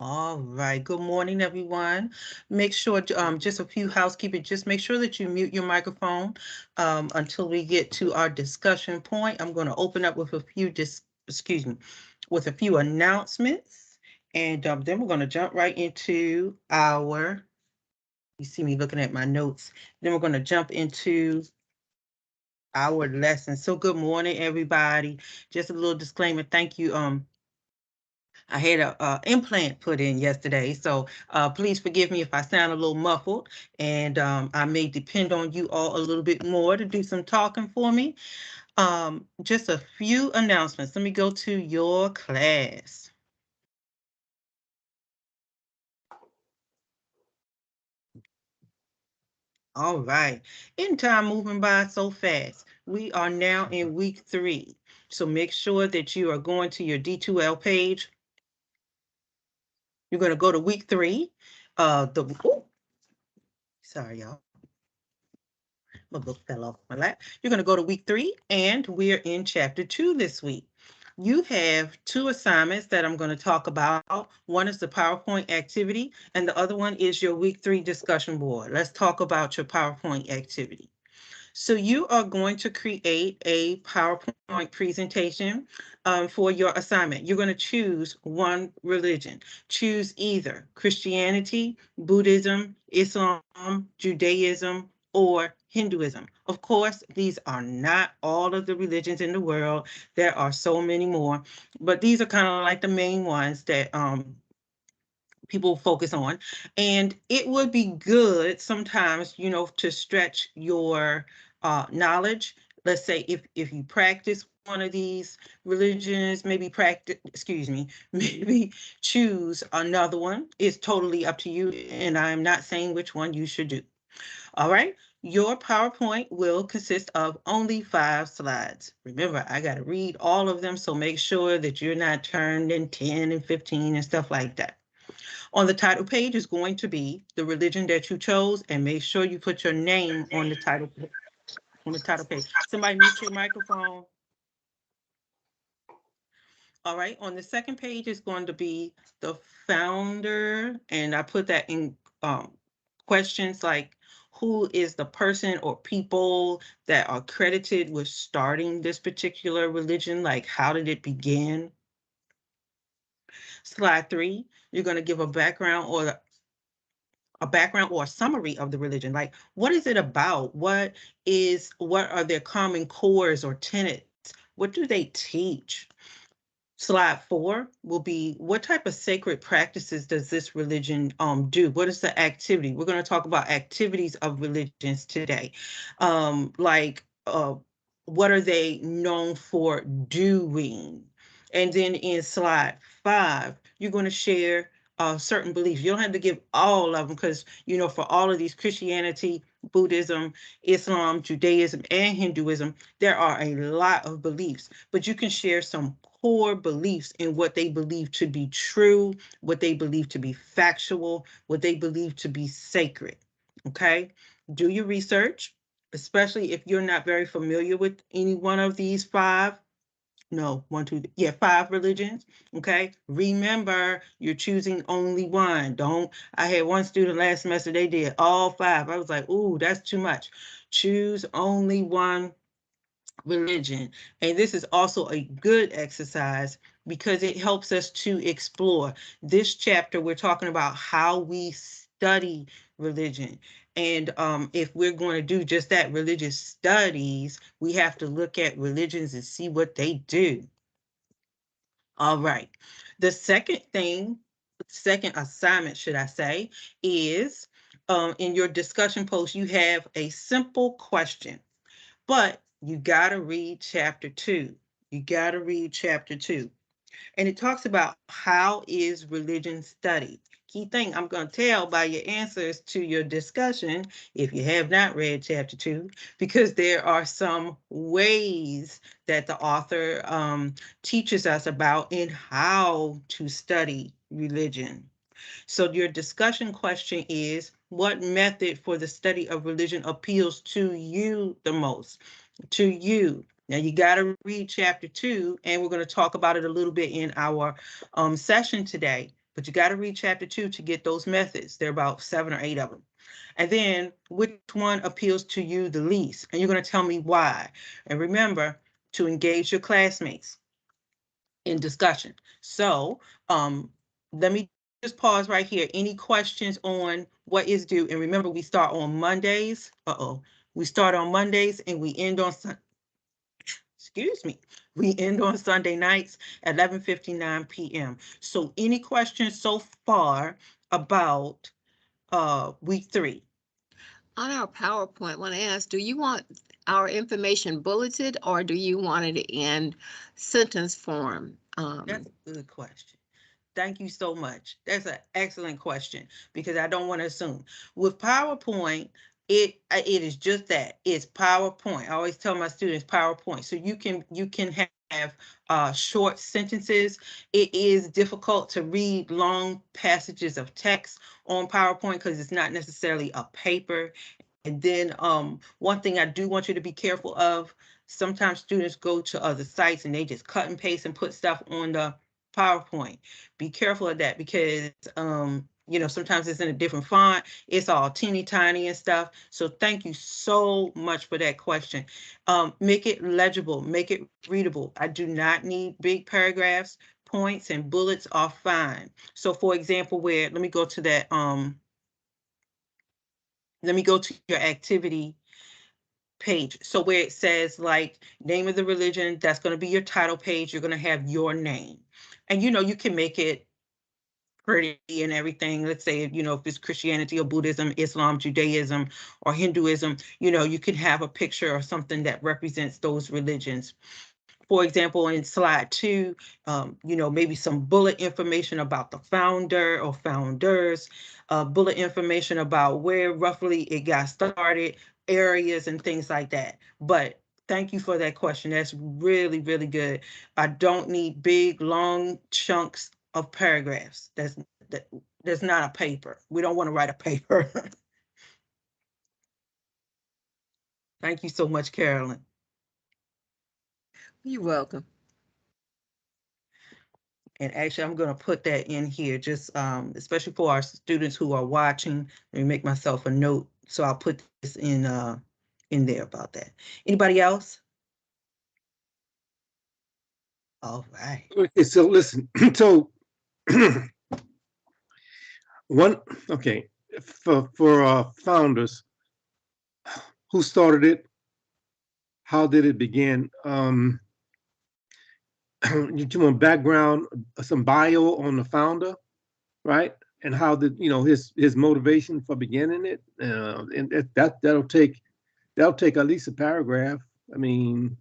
All right. Good morning, everyone. Make sure, just a few housekeeping, just make sure that you mute your microphone until we get to our discussion point. I'm going to open up with a few, with a few announcements, and then we're going to jump right into you see me looking at my notes. Then we're going to jump into our lesson. So good morning, everybody. Just a little disclaimer. Thank you, I had a implant put in yesterday, so please forgive me if I sound a little muffled, and I may depend on you all a little bit more to do some talking for me. Just a few announcements. Let me go to your class. All right. In time moving by so fast. We are now in week 3. So make sure that you are going to your D2L page. You're going to go to week 3. Sorry, y'all. My book fell off my lap. You're going to go to week 3, and we're in chapter 2 this week. You have 2 assignments that I'm going to talk about. One is the PowerPoint activity, and the other one is your week 3 discussion board. Let's talk about your PowerPoint activity. So you are going to create a PowerPoint presentation for your assignment. You're going to choose one religion. Choose either Christianity, Buddhism, Islam, Judaism, or Hinduism. Of course, these are not all of the religions in the world. There are so many more, but these are kind of like the main ones that people focus on. And it would be good sometimes, to stretch your knowledge. Let's say if you practice one of these religions, maybe choose another one. It's totally up to you, and I'm not saying which one you should do. All right. Your PowerPoint will consist of only 5 slides. Remember, I got to read all of them, so make sure that you're not turned in 10 and 15 and stuff like that. On the title page is going to be the religion that you chose, and make sure you put your name on the title page. Somebody mute your microphone. All right, on the second page is going to be the founder, and I put that in questions like who is the person or people that are credited with starting this particular religion, like how did it begin? Slide 3, you're going to give a background or a summary of the religion. Like, what is it about? What are their common cores or tenets? What do they teach? Slide 4 will be what type of sacred practices does this religion do? What is the activity? We're going to talk about activities of religions today. Like what are they known for doing? And then in slide 5, you're going to share certain beliefs. You don't have to give all of them because, for all of these Christianity, Buddhism, Islam, Judaism, and Hinduism, there are a lot of beliefs, but you can share some core beliefs in what they believe to be true, what they believe to be factual, what they believe to be sacred. Okay? Do your research, especially if you're not very familiar with any one of these 5. No, 5 religions. Okay. Remember, you're choosing only one. I had one student last semester, they did all 5. I was like, ooh, that's too much. Choose only one religion. And this is also a good exercise because it helps us to explore. This chapter, we're talking about how we study religion. And if we're going to do just that, religious studies, we have to look at religions and see what they do. All right. The second assignment, should I say, is in your discussion post, you have a simple question. But you got to read chapter 2. You got to read chapter 2. And it talks about how is religion studied. Key thing I'm going to tell by your answers to your discussion, if you have not read chapter 2, because there are some ways that the author teaches us about in how to study religion. So your discussion question is, what method for the study of religion appeals to you the most? To you. Now you got to read chapter 2, and we're going to talk about it a little bit in our session today. but you got to read chapter 2 to get those methods. There are about 7 or 8 of them. And then which one appeals to you the least? And you're going to tell me why. And remember to engage your classmates in discussion. So let me just pause right here. Any questions on what is due? And remember, we start on Mondays. We start on Mondays and we end on excuse me, we end on Sunday nights at 11:59 p.m. So any questions so far about week 3? On our PowerPoint, I want to ask, do you want our information bulleted or do you want it in sentence form? That's a good question. Thank you so much. That's an excellent question because I don't want to assume. With PowerPoint, it is just that. It's PowerPoint. I always tell my students PowerPoint. So you can have short sentences. It is difficult to read long passages of text on PowerPoint because it's not necessarily a paper. And then one thing I do want you to be careful of, sometimes students go to other sites and they just cut and paste and put stuff on the PowerPoint. Be careful of that because sometimes it's in a different font. It's all teeny tiny and stuff. So thank you so much for that question. Make it legible, make it readable. I do not need big paragraphs. Points and bullets are fine. So for example, let me go to that, let me go to your activity page. So where it says like name of the religion, that's going to be your title page. You're going to have your name. And you can make it pretty and everything. Let's say, if it's Christianity or Buddhism, Islam, Judaism, or Hinduism, you can have a picture or something that represents those religions. For example, in slide 2, maybe some bullet information about the founder or founders, bullet information about where roughly it got started, areas and things like that. But thank you for that question. That's really, really good. I don't need big, long chunks of paragraphs. That's not a paper. We don't want to write a paper. Thank you so much, Carolyn. You're welcome. And actually, I'm going to put that in here, just especially for our students who are watching. Let me make myself a note. So I'll put this in there about that. Anybody else? All right. Okay, so listen. So for founders, who started it? How did it begin? You want background, some bio on the founder, right? And how did his motivation for beginning it? And that'll take at least a paragraph. I mean,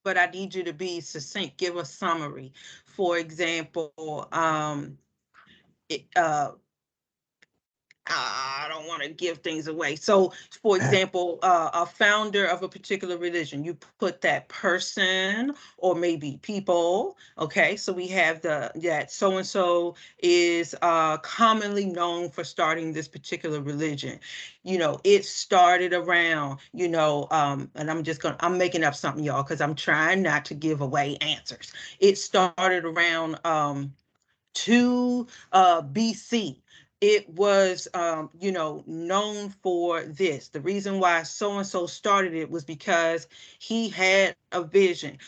but I need you to be succinct. Give a summary. For example, I don't want to give things away. So, for example, a founder of a particular religion, you put that person or maybe people. Okay, so we have that so and so is commonly known for starting this particular religion. It started around, and I'm making up something, y'all, because I'm trying not to give away answers. It started around 2 BC. It was, known for this. The reason why so-and-so started it was because he had a vision,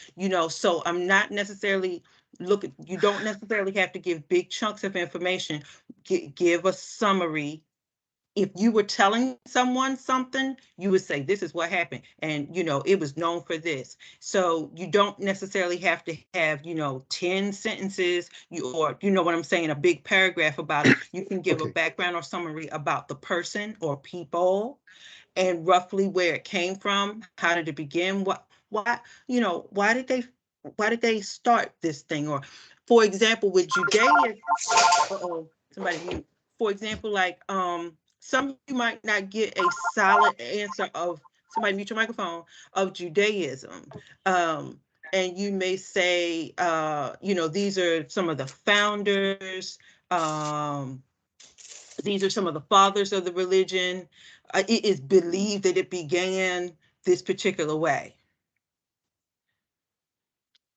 so I'm not necessarily you don't necessarily have to give big chunks of information. Give a summary. If you were telling someone something, you would say, this is what happened. And, it was known for this. So you don't necessarily have to have, 10 sentences, or, what I'm saying, a big paragraph about it. You can give a background or summary about the person or people and roughly where it came from. How did it begin? Why did they start this thing? Or, for example, with Judaism, somebody mute. For example, like some you might not get a solid answer of, somebody mute your microphone, of Judaism. And you may say, these are some of the founders, these are some of the fathers of the religion. It is believed that it began this particular way.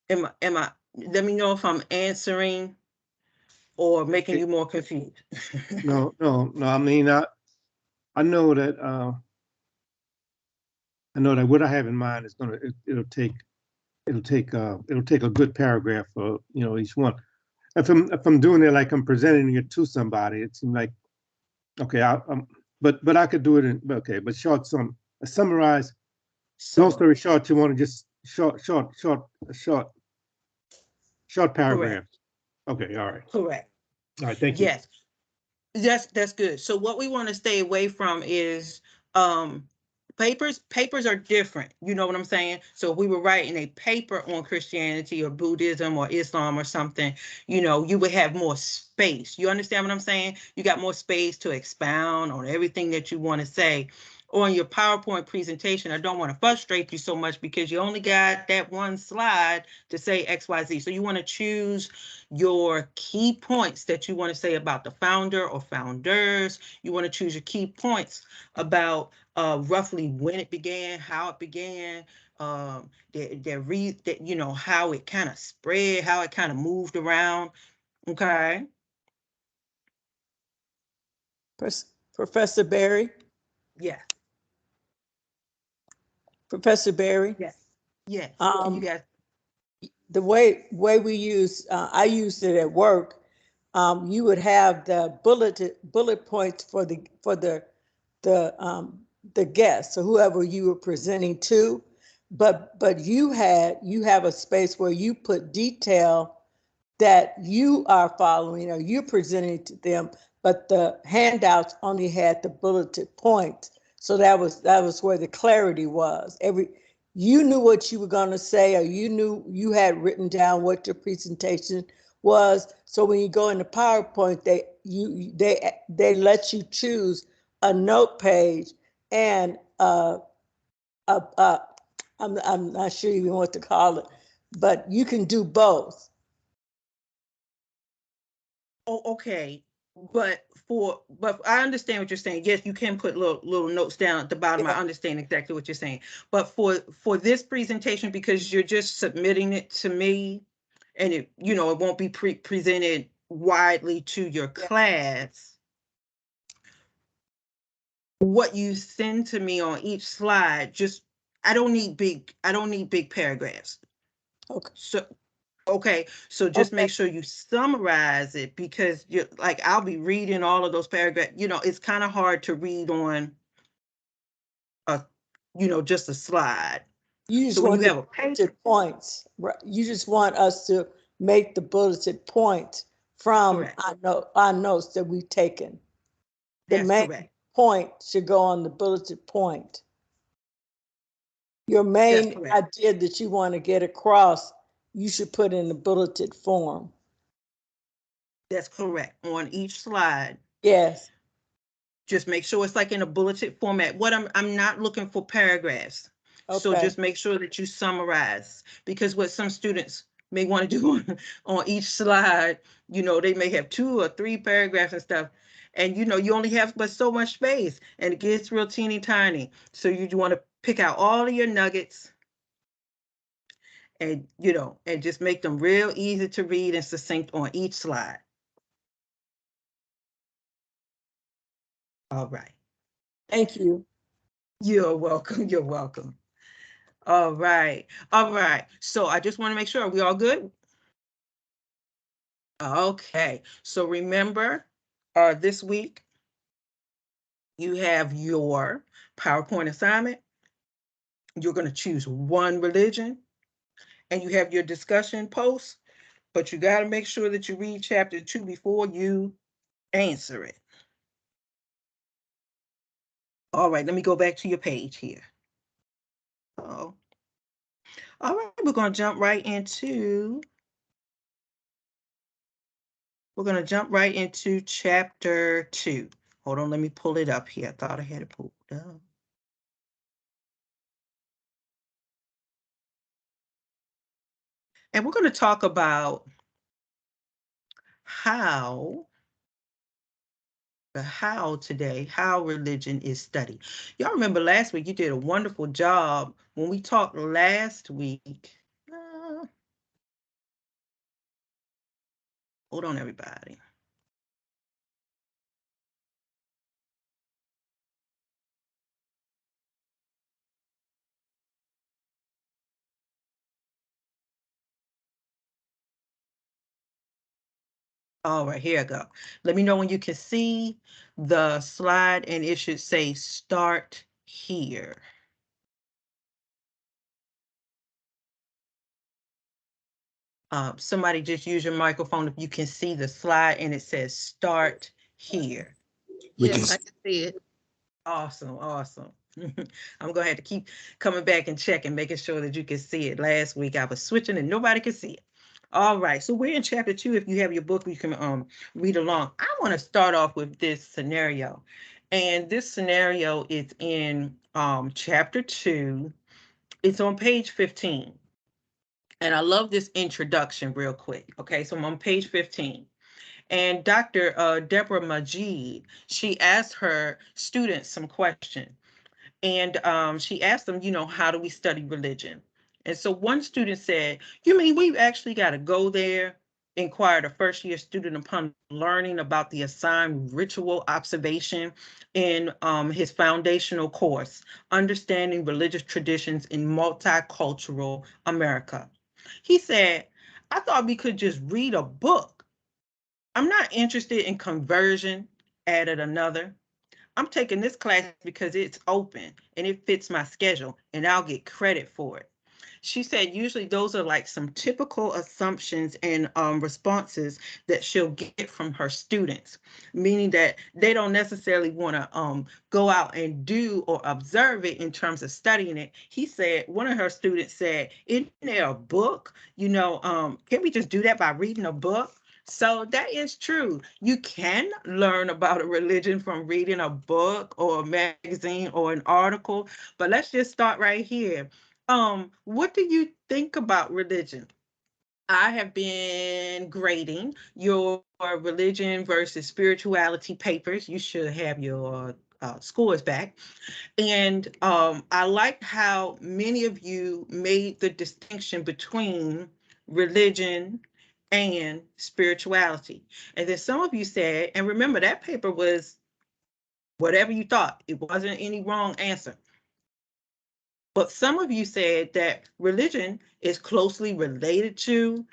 Let me know if I'm answering or making Okay. you more confused? No, I mean, I know that, what I have in mind is it'll take a good paragraph for, each one. If I'm doing it like I'm presenting it to somebody, it seems like, okay, but I could do it but summarize. Long So, story short, you want to just short paragraph. correct, Okay, all right. correct. All right, thank you. Yes, that's good. So what we want to stay away from is papers are different. You know what I'm saying? So if we were writing a paper on Christianity or Buddhism or Islam or something, you would have more space. You understand what I'm saying? You got more space to expound on everything that you want to say. On your PowerPoint presentation, I don't want to frustrate you so much because you only got that one slide to say XYZ. So you want to choose your key points that you want to say about the founder or founders. You want to choose your key points about roughly when it began, how it began, how it kind of spread, how it kind of moved around. Okay. Professor Berry, Yeah. Professor Berry, Yes. Yes. And you guys. the way we use, I used it at work. You would have the bullet points for the guest, so whoever you were presenting to, but you have a space where you put detail that you are following or you're presenting to them, but the handouts only had the bulleted points. So that was where the clarity was. You knew what you were going to say, or you knew you had written down what your presentation was. So when you go into PowerPoint, they let you choose a note page and I'm not sure even what to call it, but you can do both. Oh, okay. But I understand what you're saying. Yes, you can put little notes down at the bottom. Yeah. I understand exactly what you're saying. But for this presentation, because you're just submitting it to me, and it won't be presented widely to your class. What you send to me on each slide, I don't need big paragraphs. Okay. So just make sure you summarize it, because you're like, I'll be reading all of those paragraphs. It's kind of hard to read on just a slide. You just So when want you have a bulleted points, right? You just want us to make the bulleted points from Correct. our notes that we've taken. The That's main correct. point should go on the bulleted point. Your That's main correct. idea that you want to get across, you should put in the bulleted form. That's correct. On each slide, Yes. just make sure it's like in a bulleted format. I'm not looking for paragraphs. So Okay. just make sure that you summarize, because what some students may want to do on each slide, they may have 2 or 3 paragraphs and stuff. And you only have but so much space, and it gets real teeny tiny. So you want to pick out all of your nuggets and and just make them real easy to read and succinct on each slide. All right. Thank you. You're welcome. You're welcome. All right. All right. So I just want to make sure, are we all good? Okay. So remember, this week you have your PowerPoint assignment. You're going to choose one religion, and you have your discussion post, but you got to make sure that you read chapter 2 before you answer it. All right. Let me go back to your page here. Oh. All right. We're going to jump right into chapter 2. Hold on, let me pull it up here. I thought I had it pulled up. And we're going to talk about how religion is studied. Y'all remember last week, you did a wonderful job when we talked last week. Hold on, everybody. All right, here I go. Let me know when you can see the slide, and it should say start here. Somebody just use your microphone if you can see the slide and it says start here. Yes, I can see it. Awesome, awesome. I'm gonna have to keep coming back and checking, making sure that you can see it. Last week I was switching and nobody could see it. All right, so we're in chapter 2. If you have your book, you can read along. I want to start off with this scenario. And this scenario is in chapter 2. It's on page 15. And I love this introduction real quick. Okay, so I'm on page 15. And Dr. Deborah Majid, she asked her students some questions. And she asked them, how do we study religion? And so one student said, you mean we've actually got to go there? Inquired a first-year student upon learning about the assigned ritual observation in his foundational course, Understanding Religious Traditions in Multicultural America. He said, I thought we could just read a book. I'm not interested in conversion, added another. I'm taking this class because it's open and it fits my schedule and I'll get credit for it. She said usually those are like some typical assumptions and responses that she'll get from her students, meaning that they don't necessarily want to go out and do or observe it in terms of studying it. He said, one of her students said, isn't there a book? Can't we just do that by reading a book? So that is true. You can learn about a religion from reading a book or a magazine or an article, but let's just start right here. What do you think about religion? I have been grading your religion versus spirituality papers. You should have your scores back. And I liked how many of you made the distinction between religion and spirituality. And then some of you said, and remember that paper was whatever you thought, it wasn't any wrong answer. But some of you said that religion is closely related to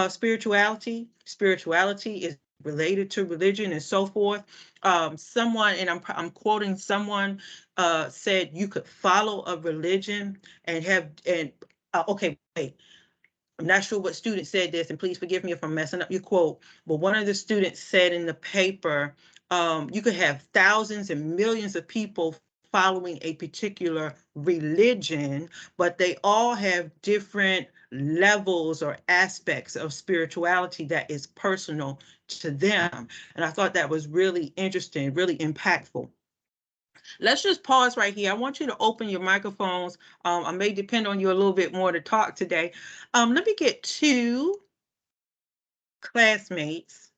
spirituality. Spirituality is related to religion and so forth. Someone, and I'm quoting someone, said you could follow a religion and okay, wait. I'm not sure what student said this, and please forgive me if I'm messing up your quote, but one of the students said in the paper, you could have thousands and millions of people following a particular religion, but they all have different levels or aspects of spirituality that is personal to them. And I thought that was really interesting, really impactful. Let's just pause right here. I want you to open your microphones. I may depend on you a little bit more to talk today. Let me get 2 classmates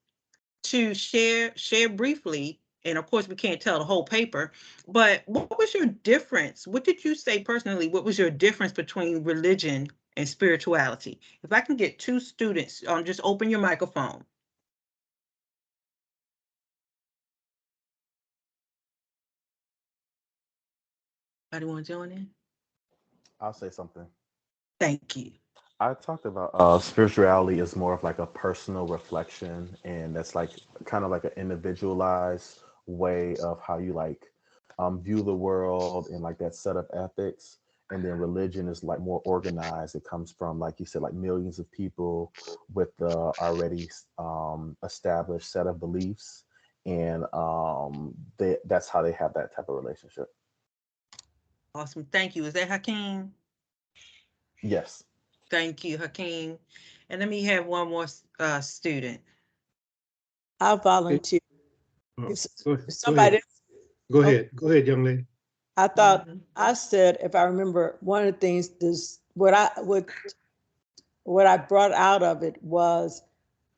to share briefly. And of course, we can't tell the whole paper, but what was your difference? What did you say personally? What was your difference between religion and spirituality? If I can get 2 students, just open your microphone. Anybody want to join in? I'll say something. Thank you. I talked about spirituality is more of like a personal reflection, and that's like kind of like an individualized way of how you like view the world and like that set of ethics. And then religion is like more organized. It comes from, like you said, like millions of people with the already established set of beliefs, and that's how they have that type of relationship. Awesome. Thank you. Is that Hakeem? Yes. Thank you, Hakeem. And let me have one more student. I volunteer. Go Somebody. Go ahead. Go ahead, young lady. I thought I said, if I remember, one of the things what I brought out of it was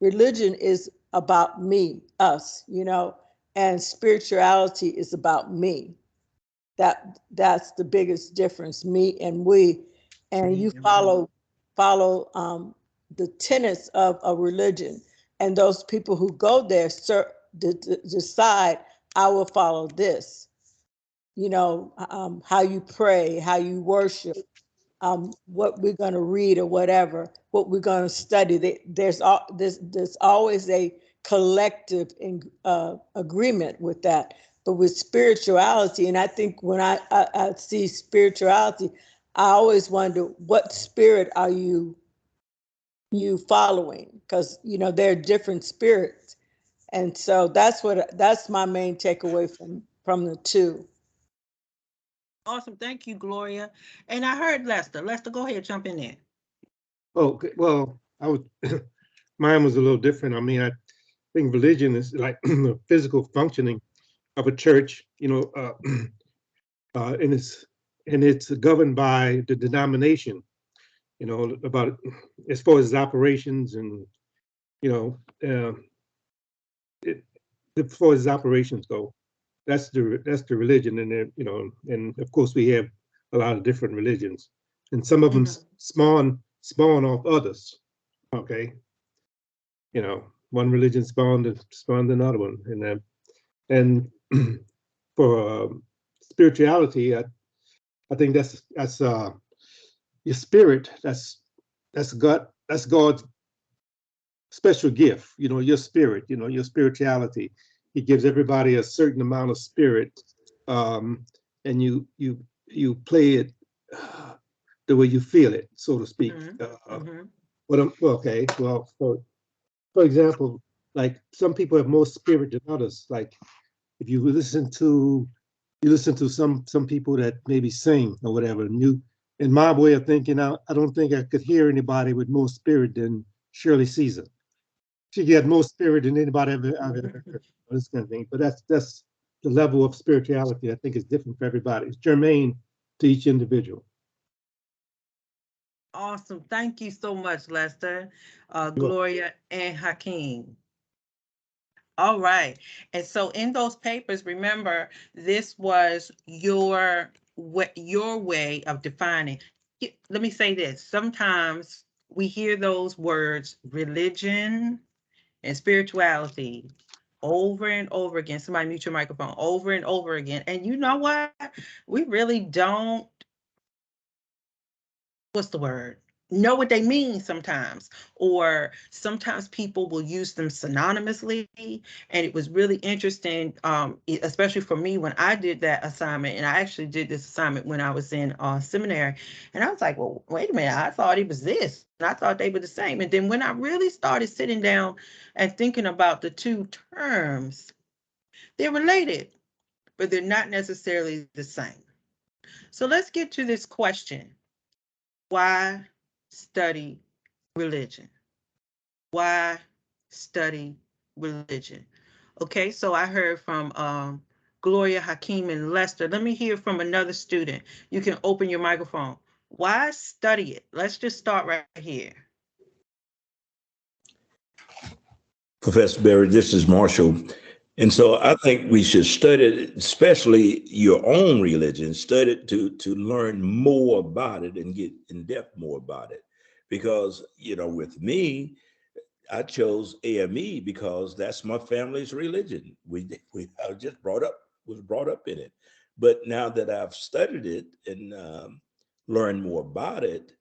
religion is about me, us, and spirituality is about me. That's the biggest difference, me and we. And you follow the tenets of a religion, and those people who go there decide, I will follow this. How you pray, how you worship, what we're going to read or whatever, what we're going to study. There's always a collective agreement with that. But with spirituality, and I think when I see spirituality, I always wonder, what spirit are you following? Because there are different spirits, and so that's my main takeaway from the two. Awesome. Thank you, Gloria. And I heard Lester. Lester, go ahead, jump in there. Okay, well, I would, mine was a little different. I mean, I think religion is like the physical functioning of a church, and it's governed by the denomination, about as far as operations and, as far as operations go. That's the religion, and and of course we have a lot of different religions, and some of them spawn off others. Okay, one religion spawned another one, and for spirituality, I think that's your spirit. That's God's special gift. Your spirit. Your spirituality. He gives everybody a certain amount of spirit, and you play it the way you feel it, so to speak. Okay, well, for example, like some people have more spirit than others. Like if you listen to some people that maybe sing or whatever, and in my way of thinking, I don't think I could hear anybody with more spirit than Shirley Caesar. She had more spirit than anybody I've ever heard. This kind of thing. But that's the level of spirituality. I think is different for everybody. It's germane to each individual. Awesome. Thank you so much, Lester, Gloria, and Hakeem. All right. And so in those papers, remember, this was your way of defining. Let me say this. Sometimes we hear those words, religion and spirituality, over and over again. Somebody mute your microphone. Over and over again. And you know what? We really don't, what's the word? Know what they mean sometimes, or sometimes people will use them synonymously. And it was really interesting, especially for me when I did that assignment. And I actually did this assignment when I was in seminary, and I was like, well, wait a minute, I thought it was this, and I thought they were the same. And then when I really started sitting down and thinking about the two terms, they're related, but they're not necessarily the same. So let's get to this question. Why study religion? Why study religion? Okay, so I heard from Gloria, Hakeem, and Lester. Let me hear from another student. You can open your microphone. Why study it? Let's just start right here. Professor Berry, this is Marshall. And so I think we should study, especially your own religion, study it to learn more about it and get in depth more about it. Because, with me, I chose AME because that's my family's religion. I was brought up in it. But now that I've studied it and learned more about it,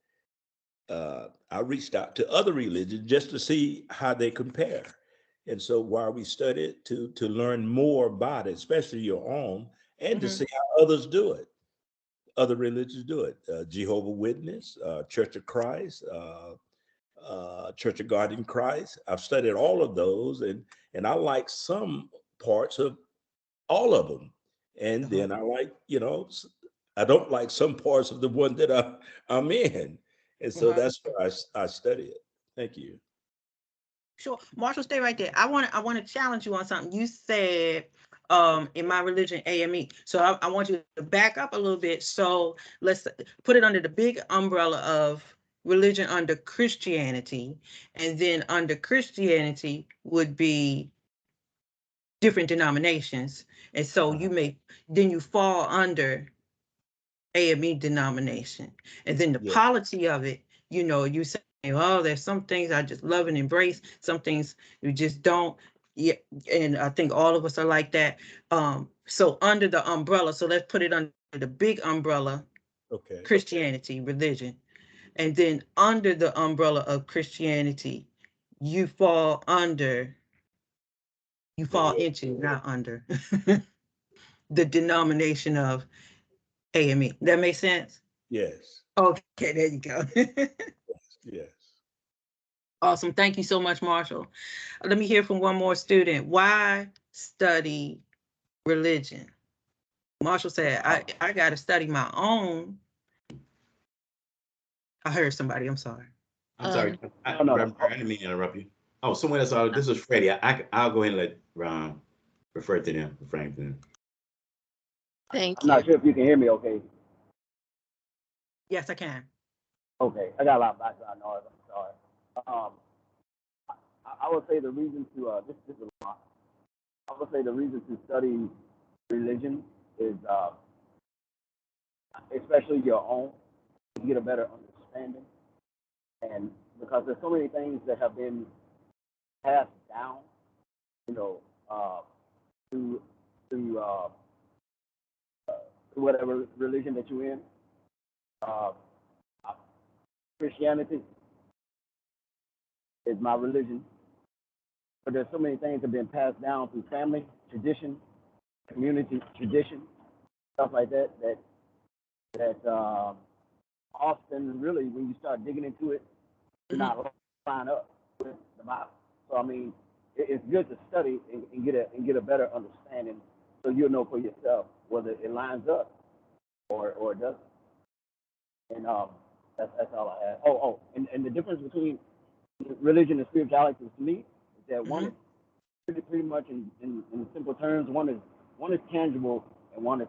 I reached out to other religions just to see how they compare. And so while we study it, to learn more about it, especially your own, and to see how others do it, other religions do it. Jehovah Witness, Church of Christ, Church of God in Christ. I've studied all of those, and I like some parts of all of them. And then I like, I don't like some parts of the one that I'm in. And so that's why I study it. Thank you. Sure. Marshall, stay right there. I want to challenge you on something. You said in my religion, AME. So I want you to back up a little bit. So let's put it under the big umbrella of religion under Christianity. And then under Christianity would be different denominations. And so then you fall under AME denomination. And then the polity of it, you say, oh, there's some things I just love and embrace, some things you just don't. Yeah, and I think all of us are like that. So under the umbrella, so let's put it under the big umbrella, Christianity, religion. And then under the umbrella of Christianity, you fall under You fall into, not under the denomination of AME. That makes sense? Yes. Okay, there you go. Yes. Awesome. Thank you so much, Marshall. Let me hear from one more student. Why study religion? Marshall said, I got to study my own. I heard somebody. I'm sorry. I'm sorry. I didn't mean to interrupt you. Oh, someone else. This is Freddie. I'll go ahead and let refer to them, Frank. Thank I'm not you. sure if you can hear me okay. Yes, I can. Okay, I got a lot of background noise. I'm sorry. I would say the reason to this is a lot. I would say the reason to study religion is especially your own, to get a better understanding, and because there's so many things that have been passed down, you know, through whatever religion that you're in. Christianity is my religion, but there's so many things that have been passed down through family, tradition, community tradition, stuff like that. That often, really, when you start digging into it, you're not line up with the Bible. So I mean, it's good to study and get a better understanding, so you'll know for yourself whether it lines up or it doesn't. And that's all I have. And the difference between religion and spirituality to me is that one is pretty much in simple terms, one is tangible and one is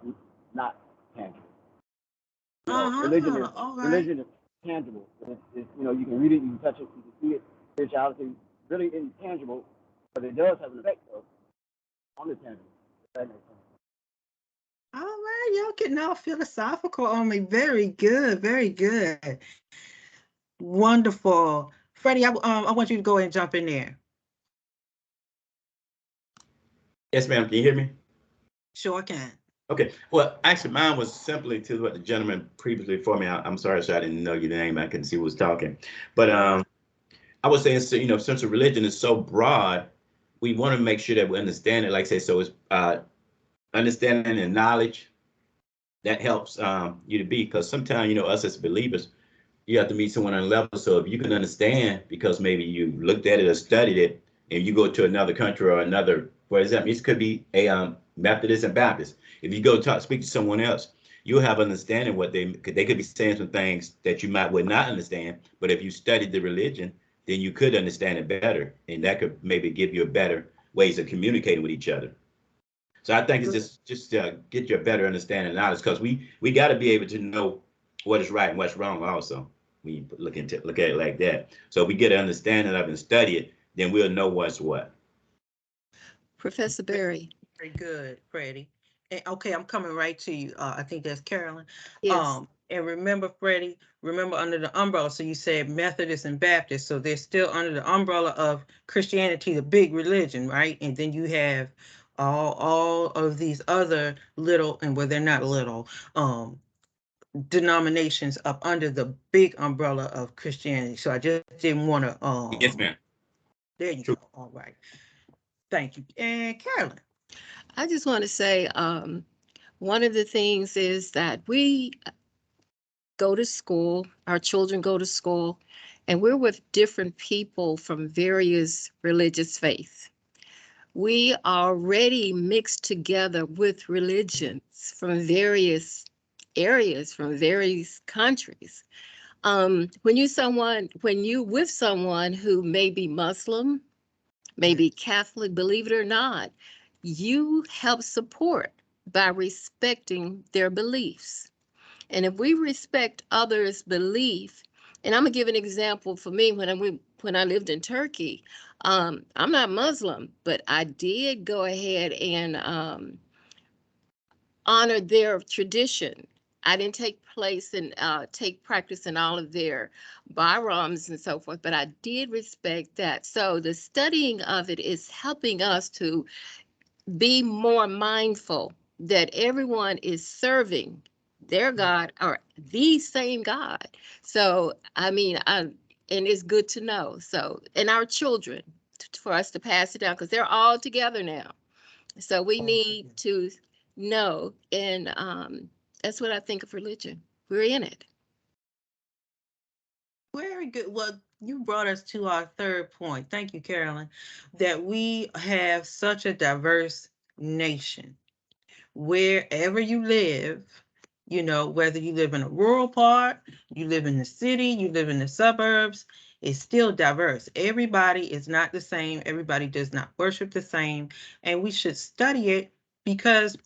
not tangible. You know, religion is tangible. It's, you know, you can read it, you can touch it, you can see it. Spirituality really intangible, but it does have an effect on the tangible. If that makes sense. All right, y'all getting all philosophical on me. Very good, very good. Wonderful. Freddie, I want you to go ahead and jump in there. Yes, ma'am. Can you hear me? Sure can. Okay. Well, actually, mine was simply to what the gentleman previously before me. I'm sorry, sir, I didn't know your name. I couldn't see who was talking. But I was saying, so, you know, since the religion is so broad, we want to make sure that we understand it. Like I say, so it's understanding and knowledge that helps you to be. Because sometimes, you know, us as believers, you have to meet someone on a level. So if you can understand, because maybe you looked at it or studied it, and you go to another country or another, for example, this could be a Methodist and Baptist. If you go speak to someone else, you'll have understanding what they could be saying some things that you would not understand. But if you studied the religion, then you could understand it better, and that could maybe give you a better ways of communicating with each other. So I think it's just get you a better understanding of knowledge, because we got to be able to know what is right and what's wrong also. We look at it like that. So if we get an understanding of it and study it, then we'll know what's what. Professor Berry. Very good, Freddie. And okay, I'm coming right to you. I think that's Carolyn. Yes. And remember, Freddie, remember under the umbrella. So you said Methodist and Baptist. So they're still under the umbrella of Christianity, the big religion, right? And then you have all of these other little, and well, they're not little, denominations up under the big umbrella of Christianity. So I just didn't want to. Yes, ma'am. There you go. All right. Thank you. And Carolyn. I just want to say one of the things is that we go to school, our children go to school, and we're with different people from various religious faiths. We are already mixed together with religions from various areas, from various countries. When you with someone who may be Muslim, maybe Catholic, believe it or not, you help support by respecting their beliefs. And if we respect others' belief, and I'm gonna give an example for me when I lived in Turkey, I'm not Muslim, but I did go ahead and honor their tradition. I didn't take practice in all of their bayrams and so forth, but I did respect that. So the studying of it is helping us to be more mindful that everyone is serving their God or the same God. So, I mean, and it's good to know. So, and our children. for us to pass it down, because they're all together now. So we need to know, and that's what I think of religion. We're in it. Very good. Well, you brought us to our third point. Thank you, Carolyn, that we have such a diverse nation. Wherever you live, you know, whether you live in a rural part, you live in the city, you live in the suburbs, it's still diverse. Everybody is not the same. Everybody does not worship the same. And we should study it because,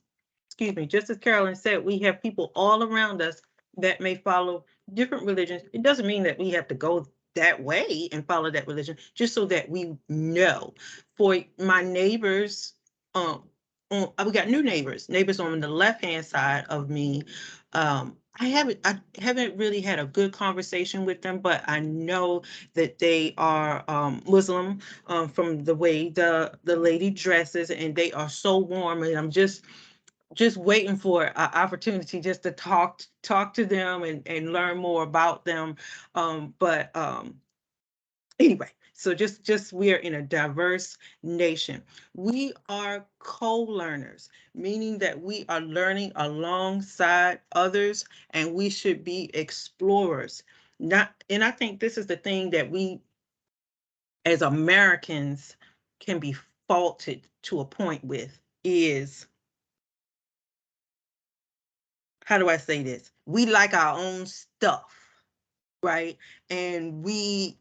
excuse me, just as Carolyn said, we have people all around us that may follow different religions. It doesn't mean that we have to go that way and follow that religion, just so that we know. For my neighbors, we got new neighbors on the left-hand side of me. I haven't really had a good conversation with them, but I know that they are Muslim, from the way the lady dresses, and they are so warm, and I'm just waiting for an opportunity just to talk to them and learn more about them. But anyway, so just we are in a diverse nation. We are co-learners, meaning that we are learning alongside others, and we should be explorers. And I think this is the thing that we as Americans can be faulted to a point with, is, how do I say this? We like our own stuff, right? And we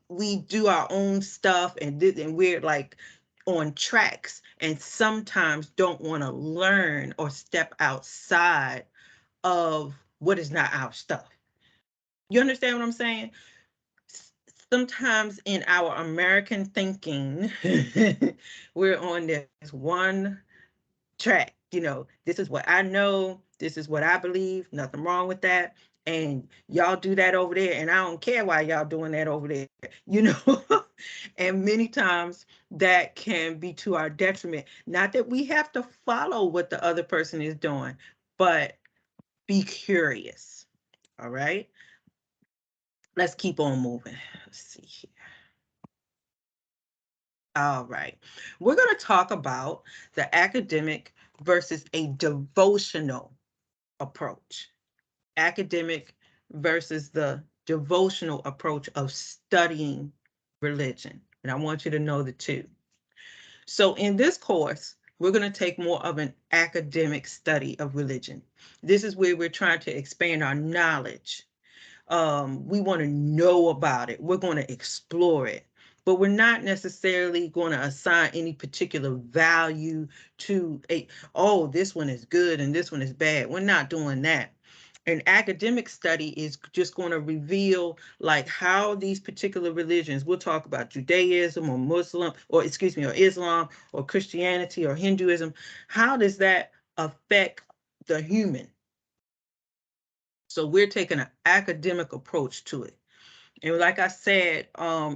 do our own stuff, and we're like on tracks, and sometimes don't want to learn or step outside of what is not our stuff. You understand what I'm saying? Sometimes in our American thinking, we're on this one track. You know, this is what I know, this is what I believe, nothing wrong with that. And y'all do that over there, and I don't care why y'all doing that over there, you know. And many times that can be to our detriment. Not that we have to follow what the other person is doing, but be curious. All right, let's keep on moving. Let's see here. All right, we're going to talk about the academic versus a devotional approach. Academic versus the devotional approach of studying religion. And I want you to know the two. So in this course, we're going to take more of an academic study of religion. This is where we're trying to expand our knowledge. We want to know about it. We're going to explore it. But we're not necessarily going to assign any particular value to oh, this one is good and this one is bad. We're not doing that. An academic study is just going to reveal like how these particular religions, we'll talk about Judaism or Muslim, or excuse me, or Islam or Christianity or Hinduism, how does that affect the human? So we're taking an academic approach to it. And like I said,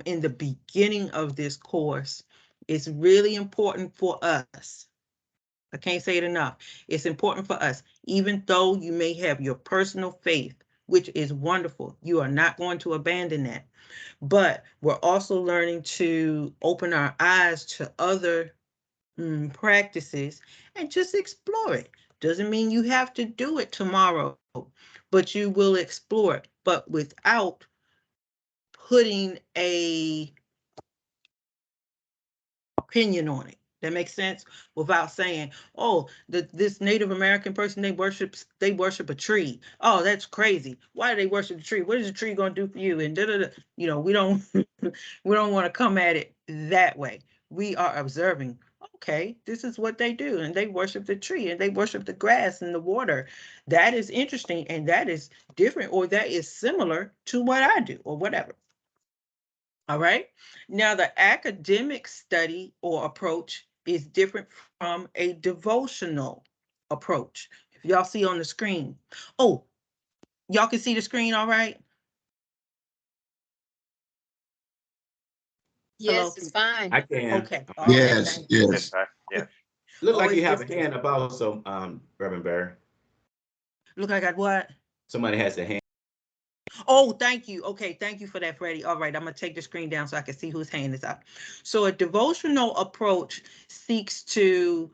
in the beginning of this course, it's really important for us. I can't say it enough. It's important for us, even though you may have your personal faith, which is wonderful. You are not going to abandon that. But we're also learning to open our eyes to other practices and just explore it. Doesn't mean you have to do it tomorrow, but you will explore it, but without putting a opinion on it. That makes sense? Without saying, oh, this Native American person, they worship a tree. Oh, that's crazy. Why do they worship the tree? What is the tree going to do for you? And you know, we don't want to come at it that way. We are observing, okay, this is what they do, and they worship the tree, and they worship the grass and the water. That is interesting, and that is different, or that is similar to what I do, or whatever. All right. Now, the academic study or approach is different from a devotional approach. If y'all see on the screen. Oh, y'all can see the screen all right? Yes, Hello? it's fine. I can. Okay. Okay. Yes, yes. Yes. Look Oh, like it's you have a just- hand up also, Reverend Barry. Look, I got what? Somebody has a hand. Oh, thank you. Okay, thank you for that, Freddie. All right, I'm going to take the screen down so I can see whose hand is up. So a devotional approach seeks to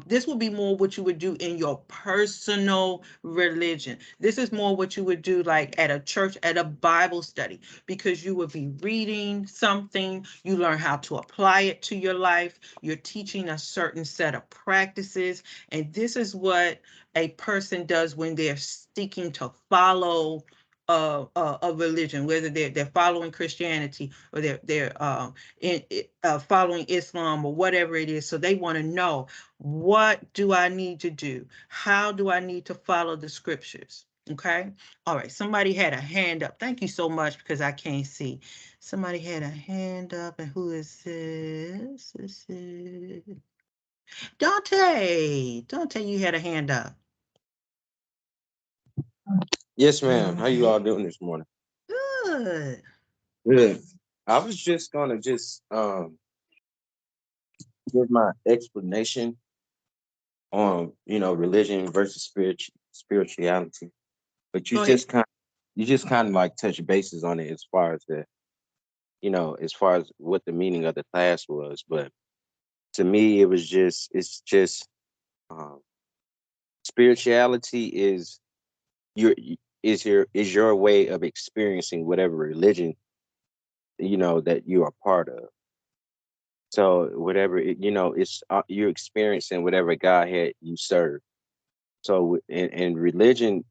this will be more what you would do in your personal religion. This is more what you would do like at a church, at a Bible study, because you would be reading something, you learn how to apply it to your life, you're teaching a certain set of practices, and this is what a person does when they're seeking to follow a religion, whether they're following Christianity or they're following Islam or whatever it is. So they want to know, what do I need to do? How do I need to follow the scriptures? Okay. All right. Somebody had a hand up. Thank you so much, because I can't see. Somebody had a hand up, and who is this? This is Dante. Dante, you had a hand up. Yes, ma'am. How you all doing this morning? Good. Good. I was just gonna give my explanation on religion versus spirituality, but Go ahead. you just kind of like touch bases on it as far as as far as what the meaning of the class was. But to me, it's just um, spirituality your is your way of experiencing whatever religion that you are part of. So whatever it's you're experiencing whatever Godhead you serve. So in religion,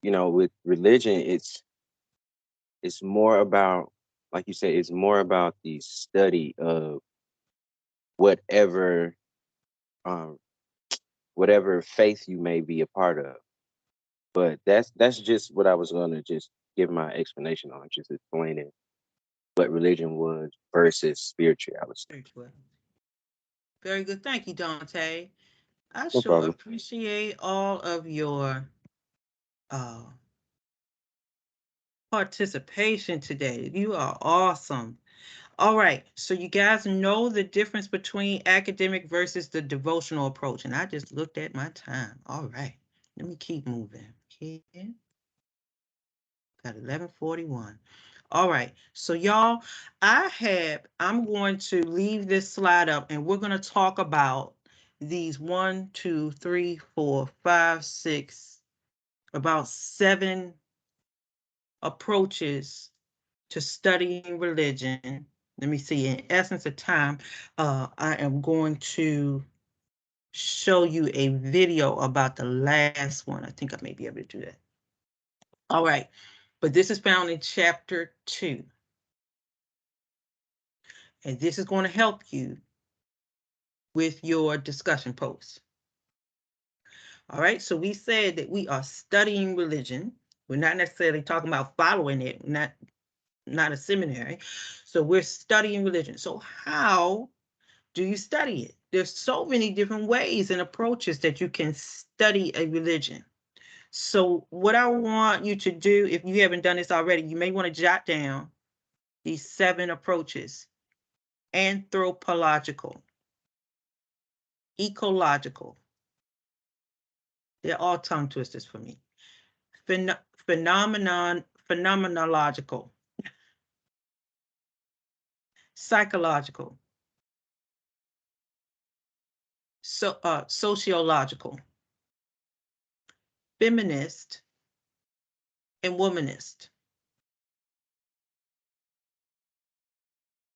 with religion, it's more about, like you said, it's more about the study of whatever um whatever faith you may be a part of. But that's just what I was gonna just give my explanation on, just explaining what religion was versus spirituality. Very good. Thank you, Dante. I No sure problem. appreciate all of your uh, participation today. You are awesome. All right. So you guys know the difference between academic versus the devotional approach. And I just looked at my time. All right. Let me keep moving. Okay. Got 11:41. All right. So y'all, I'm going to leave this slide up, and we're going to talk about these 1, 2, 3, 4, 5, 6, about 7 approaches to studying religion. Let me see. In essence of time, I am going to show you a video about the last one. I think I may be able to do that. All right. But this is found in chapter 2. And this is going to help you with your discussion posts. All right, so we said that we are studying religion. We're not necessarily talking about following it, not a seminary. So we're studying religion. So how do you study it? There's so many different ways and approaches that you can study a religion. So what I want you to do, if you haven't done this already, you may want to jot down these 7 approaches: anthropological, ecological. They're all tongue twisters for me. Phenomenological, psychological, sociological, feminist, and womanist.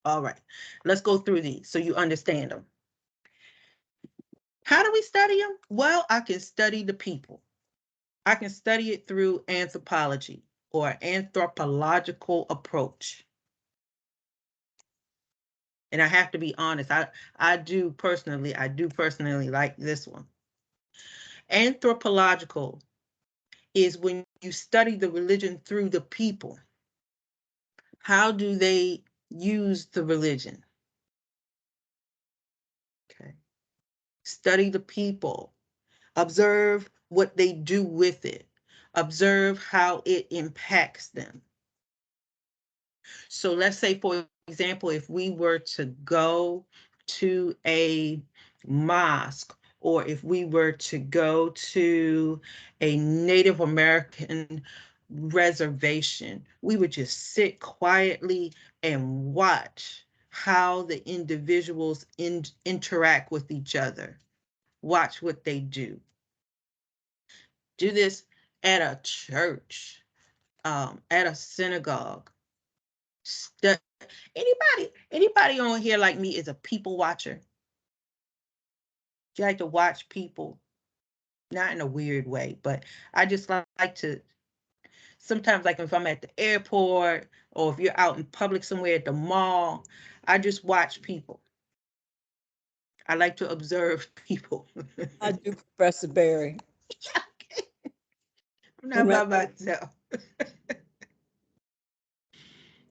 All right, let's go through these so you understand them. How do we study them? Well, I can study the people. I can study it through anthropology or anthropological approach. And I have to be honest, I do personally like this one. Anthropological is when you study the religion through the people. How do they use the religion? Okay. Study the people. Observe what they do with it. Observe how it impacts them. So let's say, for example, if we were to go to a mosque, or if we were to go to a Native American reservation. We would just sit quietly and watch how the individuals interact with each other. Watch what they do. Do this at a church, at a synagogue. Anybody on here like me is a people watcher? Do you like to watch people? Not in a weird way, but I just like to, sometimes, like if I'm at the airport or if you're out in public somewhere at the mall, I just watch people. I like to observe people. I do, Professor Berry. I'm not by myself.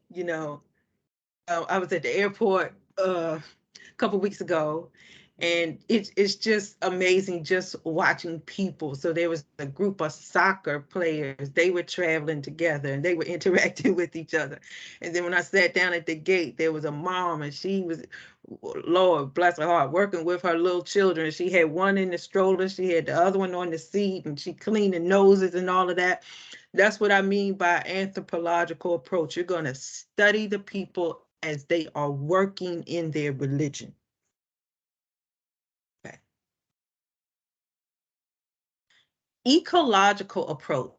You know, I was at the airport a couple weeks ago, and it's just amazing just watching people. So there was a group of soccer players. They were traveling together and they were interacting with each other. And then when I sat down at the gate, there was a mom, and she was, Lord bless her heart, working with her little children. She had one in the stroller, she had the other one on the seat, and she cleaning noses and all of that. That's what I mean by anthropological approach. You're going to study the people as they are working in their religion. Okay. Ecological approach.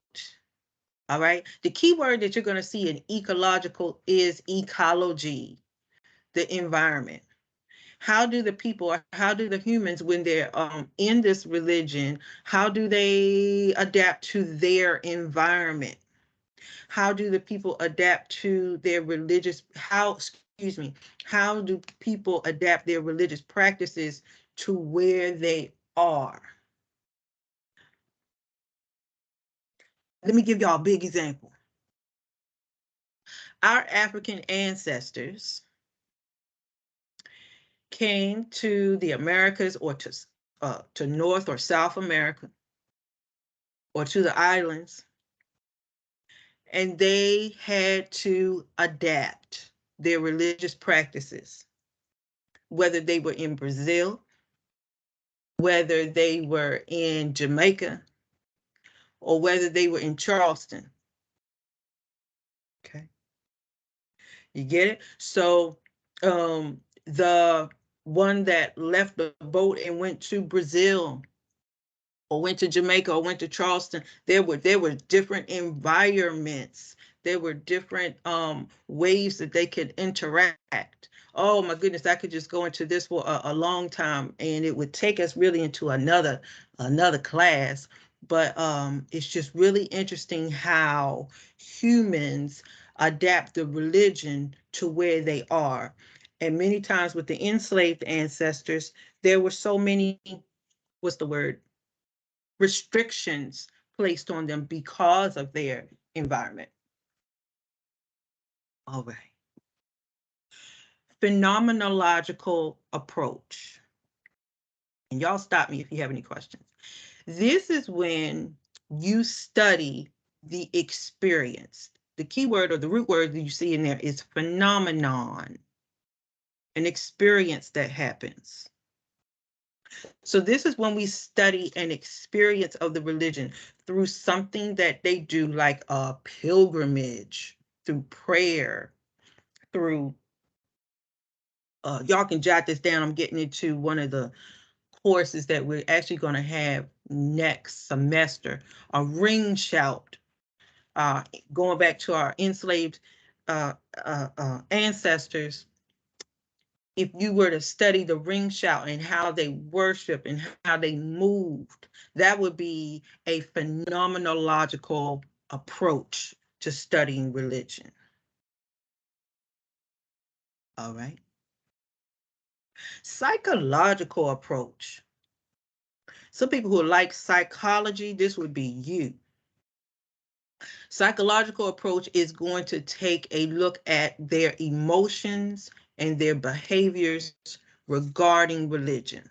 All right. The key word that you're going to see in ecological is ecology, the environment. How do the people, or how do the humans, when they're in this religion, how do they adapt to their environment? How do the people adapt to their religious, how do people adapt their religious practices to where they are? Let me give y'all a big example. Our African ancestors came to the Americas, or to North or South America, or to the islands, and they had to adapt their religious practices, whether they were in Brazil, whether they were in Jamaica, or whether they were in Charleston. Okay. You get it? So the one that left the boat and went to Brazil, or went to Jamaica, or went to Charleston, there were different environments. There were different ways that they could interact. Oh my goodness, I could just go into this for a long time, and it would take us really into another class. But it's just really interesting how humans adapt the religion to where they are. And many times with the enslaved ancestors, there were so many, what's the word? Restrictions placed on them because of their environment. All right. Phenomenological approach. And y'all stop me if you have any questions. This is when you study the experience. The key word, or the root word that you see in there, is phenomenon, an experience that happens. So this is when we study an experience of the religion through something that they do, like a pilgrimage, through prayer, through, y'all can jot this down. I'm getting into one of the courses that we're actually going to have next semester, a ring shout, going back to our enslaved ancestors. If you were to study the ring shout and how they worship and how they moved, that would be a phenomenological approach to studying religion. All right. Psychological approach. Some people who like psychology, this would be you. Psychological approach is going to take a look at their emotions and their behaviors regarding religion.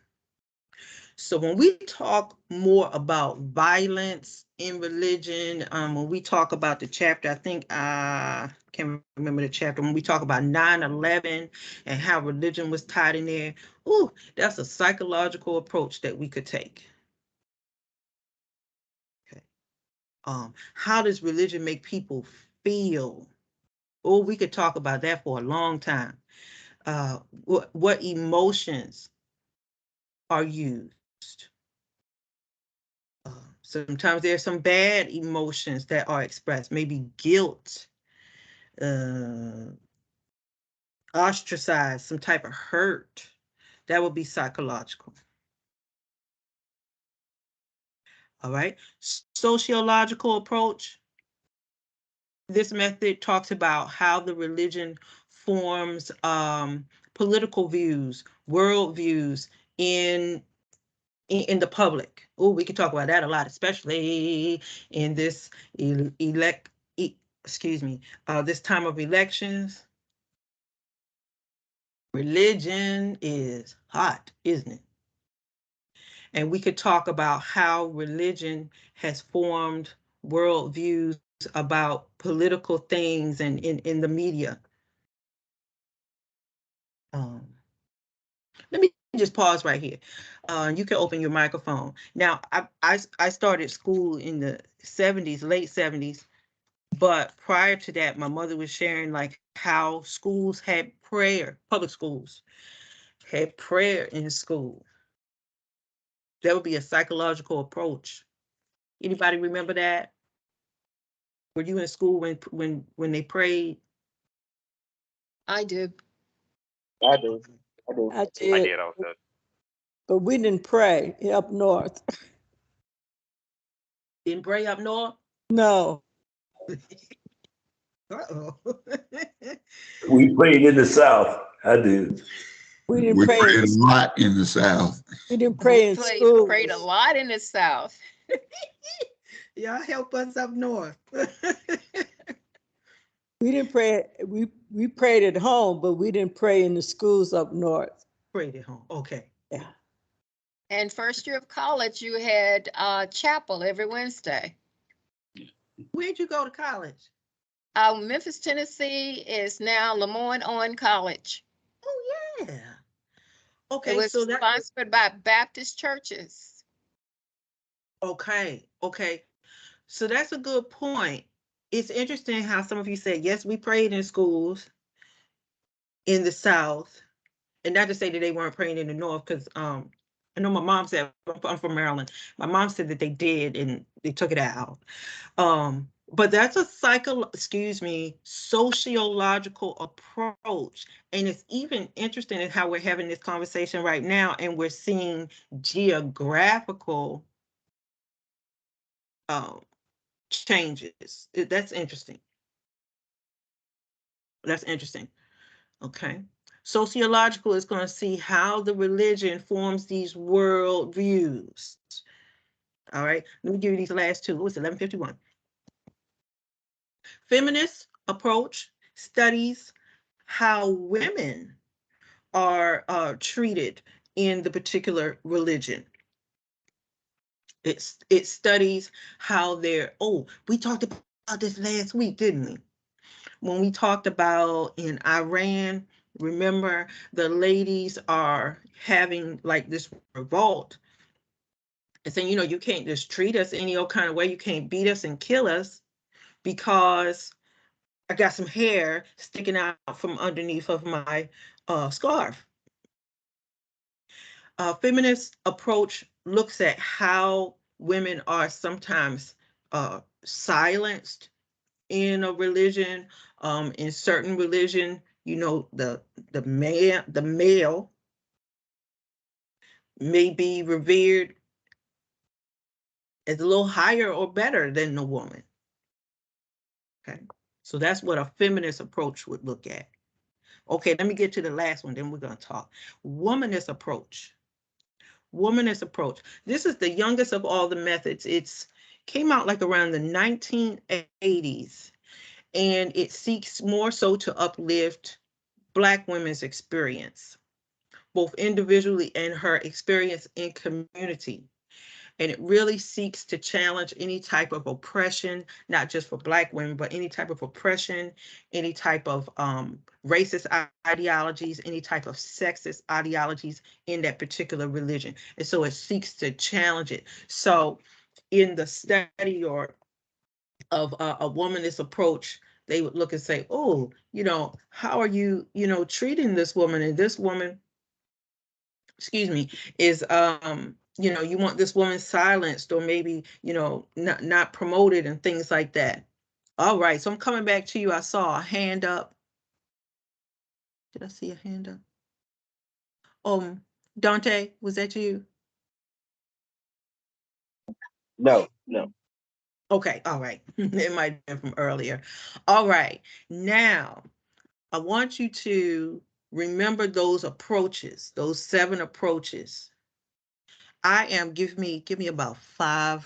So when we talk more about violence in religion, when we talk about the chapter, I think I can't remember the chapter, when we talk about 9/11 and how religion was tied in there, ooh, that's a psychological approach that we could take. Okay. How does religion make people feel? Oh, we could talk about that for a long time. What emotions are used? Sometimes there's some bad emotions that are expressed, maybe guilt, ostracized, some type of hurt. That would be psychological. All right. Sociological approach. This method talks about how the religion forms political views, world views in the public. Oh, we could talk about that a lot, especially in this this time of elections. Religion is hot, isn't it? And we could talk about how religion has formed worldviews about political things and in the media. Let me just pause right here. You can open your microphone. Now, I started school in the 70s, late 70s, but prior to that, my mother was sharing like how schools had prayer, public schools had prayer in school. That would be a psychological approach. Anybody remember that? Were you in school when they prayed? I do. I do. I I did, did also. but we didn't pray up north. Didn't pray up north? No, Uh-oh. We prayed in the South. I did. we didn't We pray. prayed a lot in the South. We didn't pray in school. Prayed a lot in the South. Y'all help us up north. We didn't pray. We prayed at home, but we didn't pray in the schools up north. Prayed at home. Okay. Yeah. And first year of college, you had chapel every Wednesday. Where'd you go to college? Memphis, Tennessee is now Lemoyne-Owen College. Oh, yeah. Okay, It was so that sponsored by Baptist churches. okay. So that's a good point. It's interesting how some of you said, yes, we prayed in schools in the South, and not to say that they weren't praying in the North, because I know my mom said, I'm from Maryland. My mom said that they did and they took it out. But that's a sociological approach. And it's even interesting in how we're having this conversation right now, and we're seeing geographical changes. That's interesting. That's interesting. Okay. Sociological is going to see how the religion forms these world views. All right. Let me give you these last two. What's 1151? Feminist approach studies how women are treated in the particular religion. It studies how they're, we talked about this last week, didn't we? When we talked about in Iran, remember the ladies are having like this revolt and saying, you can't just treat us any old kind of way. You can't beat us and kill us because I got some hair sticking out from underneath of my scarf. Feminist approach looks at how women are sometimes silenced in a religion. In certain religion, the male may be revered as a little higher or better than the woman. Okay, so that's what a feminist approach would look at. Okay, let me get to the last one, then we're going to talk. Womanist approach. Womanist approach. This is the youngest of all the methods. It's came out like around the 1980s, and it seeks more so to uplift Black women's experience, both individually and her experience in community. And it really seeks to challenge any type of oppression, not just for Black women, but any type of oppression, any type of racist ideologies, any type of sexist ideologies in that particular religion. And so it seeks to challenge it. So in the study or of a womanist approach, they would look and say, oh, how are you, treating this woman? And this woman, excuse me, is, you want this woman silenced, or maybe, not promoted and things like that. All right, so I'm coming back to you. I saw a hand up. Did I see a hand up? Dante, was that you? No. Okay, all right. It might have been from earlier. All right, now I want you to remember those approaches, those 7 approaches. Give me about 5-10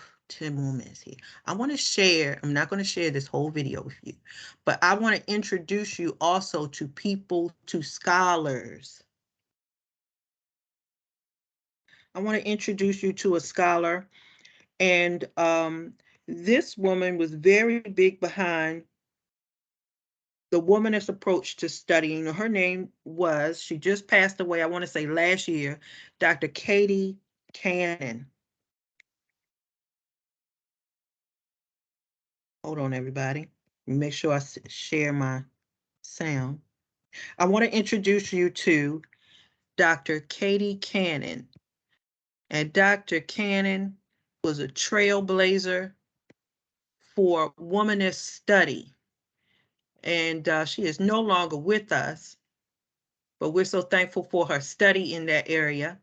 more minutes here. I want to share, I'm not going to share this whole video with you, but I want to introduce you also to people, to scholars. I want to introduce you to a scholar, and this woman was very big behind the womanist approach to studying. Her name was, she just passed away, I want to say last year, Dr. Katie Cannon. Hold on, everybody. Make sure I share my sound. I want to introduce you to Dr. Katie Cannon. And Dr. Cannon was a trailblazer for womanist study. And she is no longer with us, but we're so thankful for her study in that area.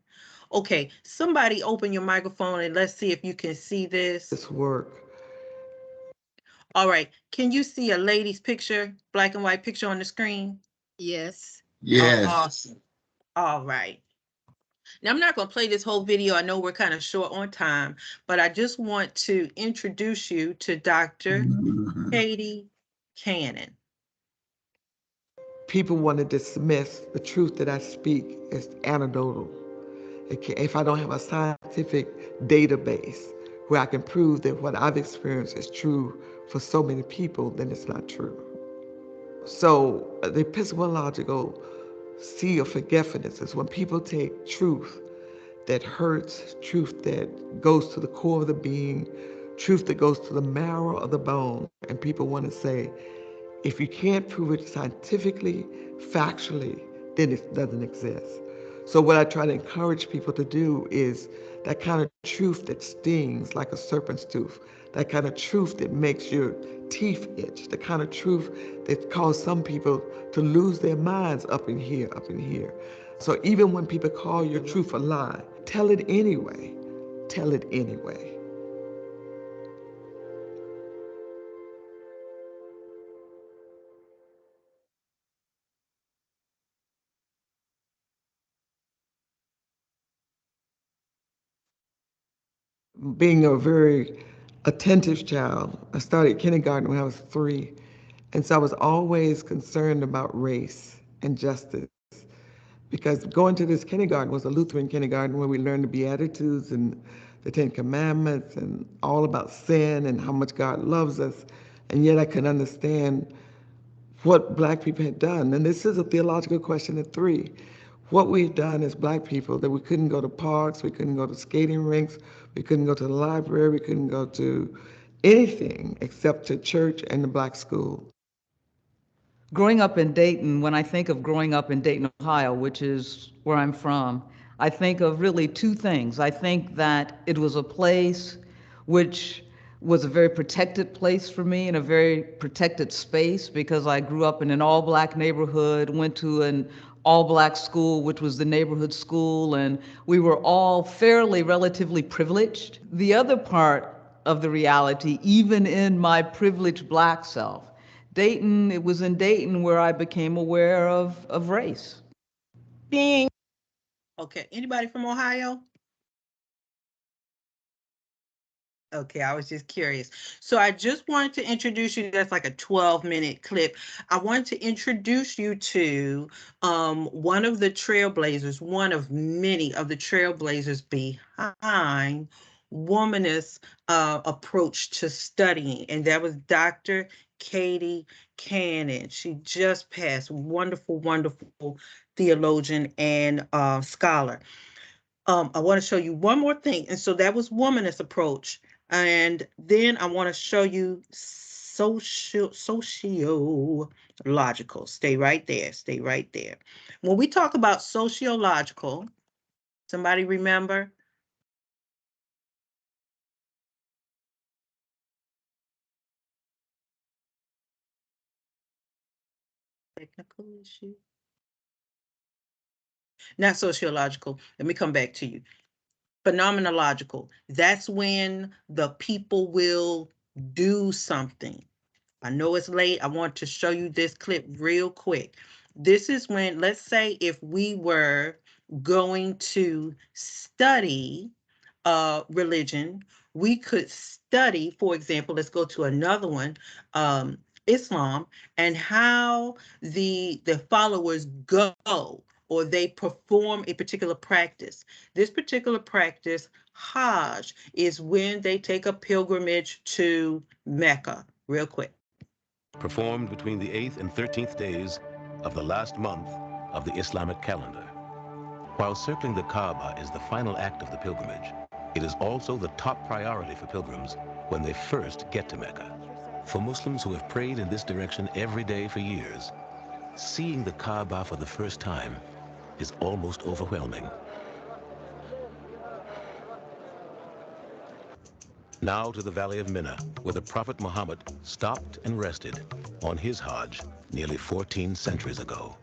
Okay, somebody open your microphone and let's see if you can see this. This work. All right, can you see a lady's picture, black and white picture on the screen? Yes. Yes. Awesome. All right. Now, I'm not going to play this whole video. I know we're kind of short on time, but I just want to introduce you to Dr. Katie Cannon. People want to dismiss the truth that I speak as anecdotal. If I don't have a scientific database where I can prove that what I've experienced is true for so many people, then it's not true. So the epistemological sea of forgetfulness is when people take truth that hurts, truth that goes to the core of the being, truth that goes to the marrow of the bone, and people want to say, if you can't prove it scientifically, factually, then it doesn't exist. So what I try to encourage people to do is that kind of truth that stings like a serpent's tooth, that kind of truth that makes your teeth itch, the kind of truth that caused some people to lose their minds up in here, up in here. So even when people call your truth a lie, tell it anyway. Tell it anyway. Being a very attentive child, I started kindergarten when I was 3. And so I was always concerned about race and justice. Because going to this kindergarten was a Lutheran kindergarten where we learned the Beatitudes and the 10 Commandments and all about sin and how much God loves us. And yet I could understand what Black people had done. And this is a theological question at 3. What we've done as Black people, that we couldn't go to parks, we couldn't go to skating rinks, we couldn't go to the library, we couldn't go to anything except to church and the Black school. Growing up in Dayton, when I think of growing up in Dayton, Ohio, which is where I'm from, I think of really 2 things. I think that it was a place which was a very protected place for me, and a very protected space, because I grew up in an all-Black neighborhood, went to an all-Black school, which was the neighborhood school, and we were all fairly relatively privileged. The other part of the reality, even in my privileged Black self, Dayton, it was in Dayton where I became aware of race. Being okay, anybody from Ohio? Okay, I was just curious. So I just wanted to introduce you, that's like a 12-minute clip. I wanted to introduce you to one of the trailblazers, one of many of the trailblazers behind womanist approach to studying, and that was Dr. Katie Cannon. She just passed. Wonderful, wonderful theologian and scholar. I want to show you one more thing. And so that was womanist approach. And then I want to show you sociological. Stay right there. Stay right there. When we talk about sociological, somebody remember? Technical issue. Not sociological. Let me come back to you. Phenomenological. That's when the people will do something. I know it's late. I want to show you this clip real quick. This is when, let's say if we were going to study religion, we could study, for example, let's go to another one, Islam, and how the followers go or they perform a particular practice. This particular practice, Hajj, is when they take a pilgrimage to Mecca. Real quick. Performed between the 8th and 13th days of the last month of the Islamic calendar. While circling the Kaaba is the final act of the pilgrimage, it is also the top priority for pilgrims when they first get to Mecca. For Muslims who have prayed in this direction every day for years, seeing the Kaaba for the first time is almost overwhelming. Now to the Valley of Mina, where the Prophet Muhammad stopped and rested on his Hajj nearly 14 centuries ago.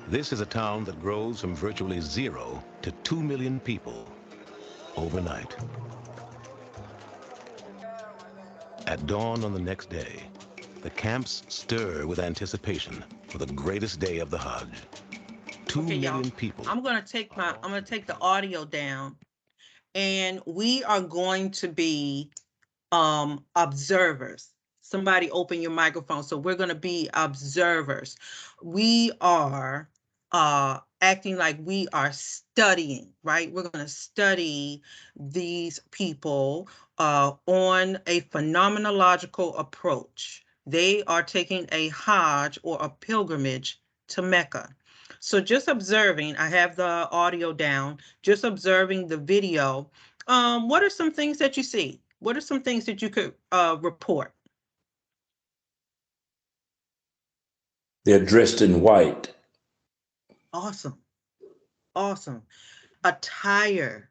This is a town that grows from virtually 0 to 2 million people overnight. At dawn on the next day, the camps stir with anticipation for the greatest day of the Hajj. 2 million people. I'm gonna take the audio down, and we are going to be observers. Somebody open your microphone. So we're going to be observers. We are acting like we are studying, right? We're going to study these people on a phenomenological approach. They are taking a Hajj or a pilgrimage to Mecca. So just observing, I have the audio down, just observing the video. What are some things that you see? What are some things that you could report? They're dressed in white. Awesome. Awesome. Attire.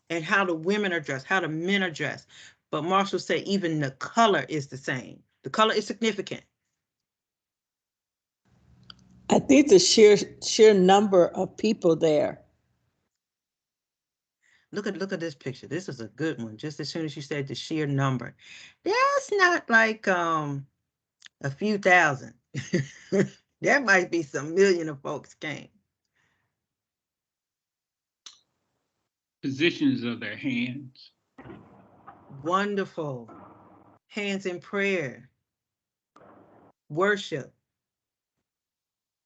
And how the women are dressed, how the men are dressed. But Marshall said even the color is the same. The color is significant. I think the sheer number of people there. Look at this picture. This is a good one. Just as soon as you said the sheer number. That's not like a few thousand. There might be some million of folks came. Positions of their hands. Wonderful. Hands in prayer. Worship.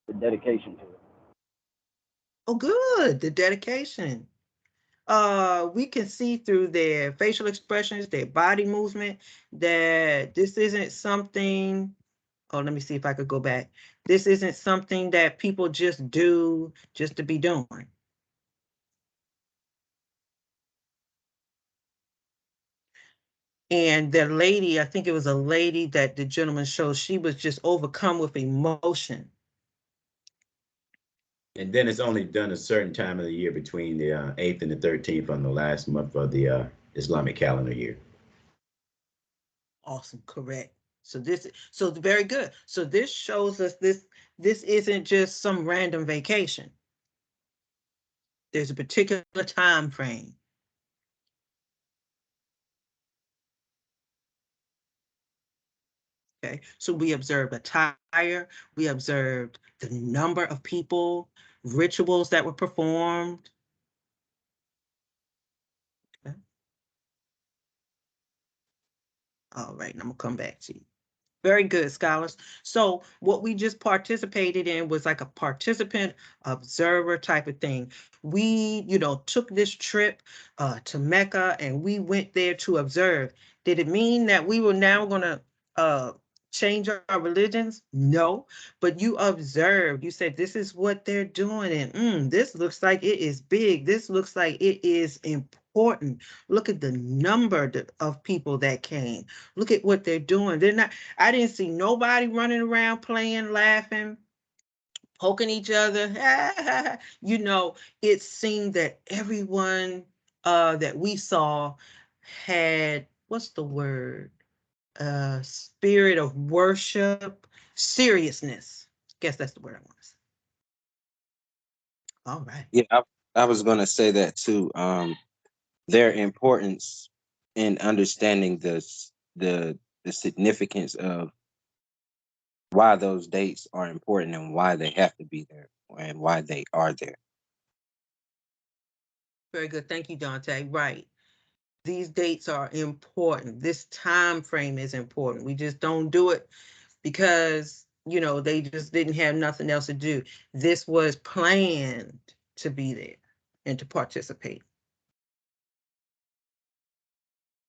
The dedication to it. Oh, good. The dedication. We can see through their facial expressions, their body movement, that this isn't something. Oh, let me see if I could go back. This isn't something that people just do just to be doing. And the lady, I think it was a lady that the gentleman showed, she was just overcome with emotion. And then it's only done a certain time of the year between the 8th and the 13th on the last month of the Islamic calendar year. Awesome, correct. So very good. So this shows us this isn't just some random vacation. There's a particular time frame. Okay, so we observed attire, we observed the number of people, rituals that were performed. Okay. All right, and I'm gonna come back to you. Very good, scholars. So what we just participated in was like a participant observer type of thing. We, took this trip to Mecca and we went there to observe. Did it mean that we were now gonna change our religions? No, but you observed, you said, this is what they're doing. And this looks like it is big. This looks like it is important. important. Look at the number of people that came. Look at what they're doing. They're not, I didn't see nobody running around playing, laughing, poking each other. You know, it seemed that everyone that we saw had, what's the word? Spirit of worship, seriousness. Guess that's the word I want to say. All right. Yeah, I was gonna say that too. Their importance in understanding the significance of why those dates are important and why they have to be there and why they are there. Very good. Thank you, Dante. Right. These dates are important. This time frame is important. We just don't do it because, you know, they just didn't have nothing else to do. This was planned to be there and to participate.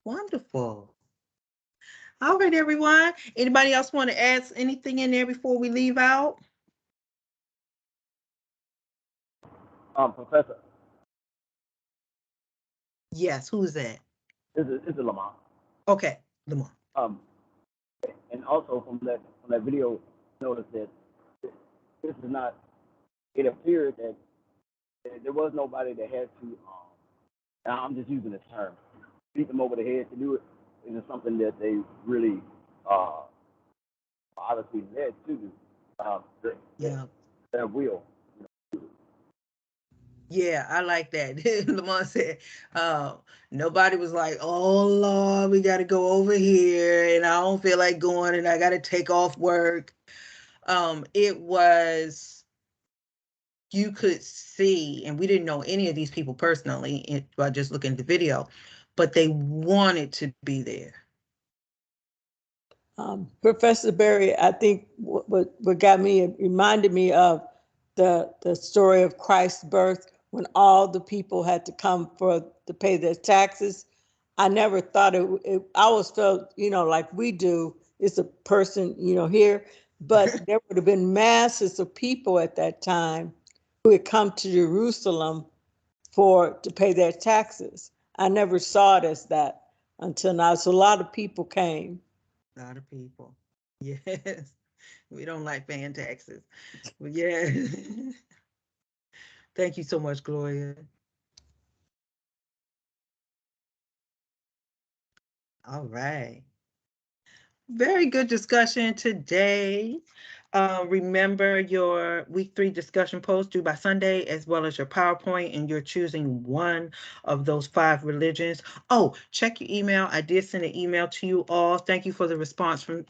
Wonderful. All right, everyone. Anybody else want to add anything in there before we leave out? Professor. Yes, who's that? This is Lamont. Okay, Lamont. And also from that video, notice that this is not. It appeared that there was nobody that had to. And I'm just using this term. Beat them over the head to do it. It is something that they really, obviously led to do. Yeah. Their will. Yeah, I like that. Lamont said, nobody was like, oh Lord, we got to go over here and I don't feel like going and I got to take off work. It was, you could see, and we didn't know any of these people personally by just looking at the video, but they wanted to be there. Professor Berry, I think what got me, reminded me of the story of Christ's birth, when all the people had to come to pay their taxes. I never thought I always felt, you know, like we do, it's a person, you know, here, but there would have been masses of people at that time who had come to Jerusalem to pay their taxes. I never saw it as that until now. So a lot of people came. A lot of people. Yes. We don't like paying taxes. But yeah. Thank you so much, Gloria. All right. Very good discussion today. Remember your week 3 discussion post due by Sunday, as well as your PowerPoint, and you're choosing one of those 5 religions. Oh, check your email. I did send an email to you all. Thank you for the response from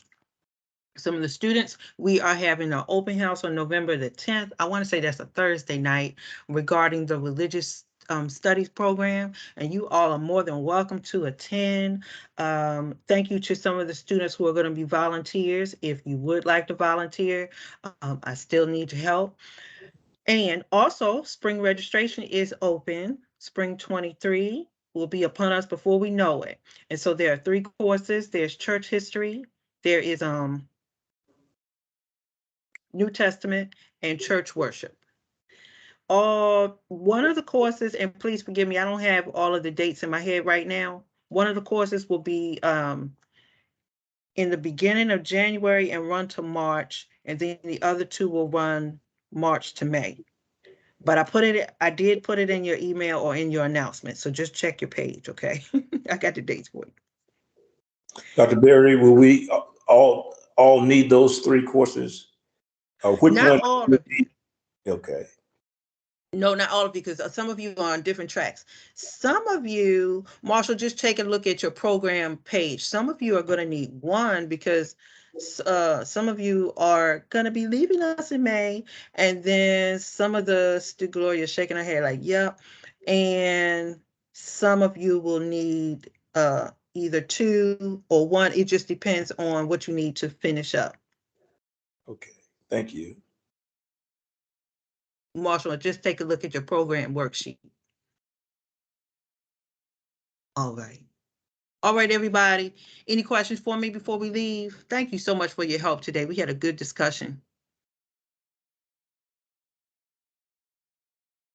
some of the students. We are having an open house on November the 10th. I want to say that's a Thursday night, regarding the religious studies program, and you all are more than welcome to attend. Thank you to some of the students who are going to be volunteers. If you would like to volunteer, I still need your help. And also, spring registration is open. Spring 23 will be upon us before we know it. And so there are 3 courses. There's church history, there is New Testament, and church worship. One of the courses, and please forgive me, I don't have all of the dates in my head right now. One of the courses will be in the beginning of January and run to March, and then the other 2 will run March to May. But I did put it in your email or in your announcement, so just check your page, okay? I got the dates for you. Dr. Berry, will we all need those 3 courses? Which Not one? all of you. Okay. No, not all of you, because some of you are on different tracks. Some of you, Marshall, just take a look at your program page. Some of you are going to need 1 because some of you are going to be leaving us in May, and then some of Gloria shaking her head like, yep. And some of you will need either 2 or 1. It just depends on what you need to finish up. Okay, thank you. Marshall, just take a look at your program worksheet. All right. All right, everybody. Any questions for me before we leave? Thank you so much for your help today. We had a good discussion.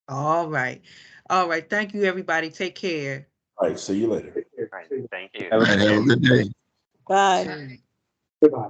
All right. All right. Thank you, everybody. Take care. All right, see you later. All right, thank you. Have a good day. Bye. Goodbye.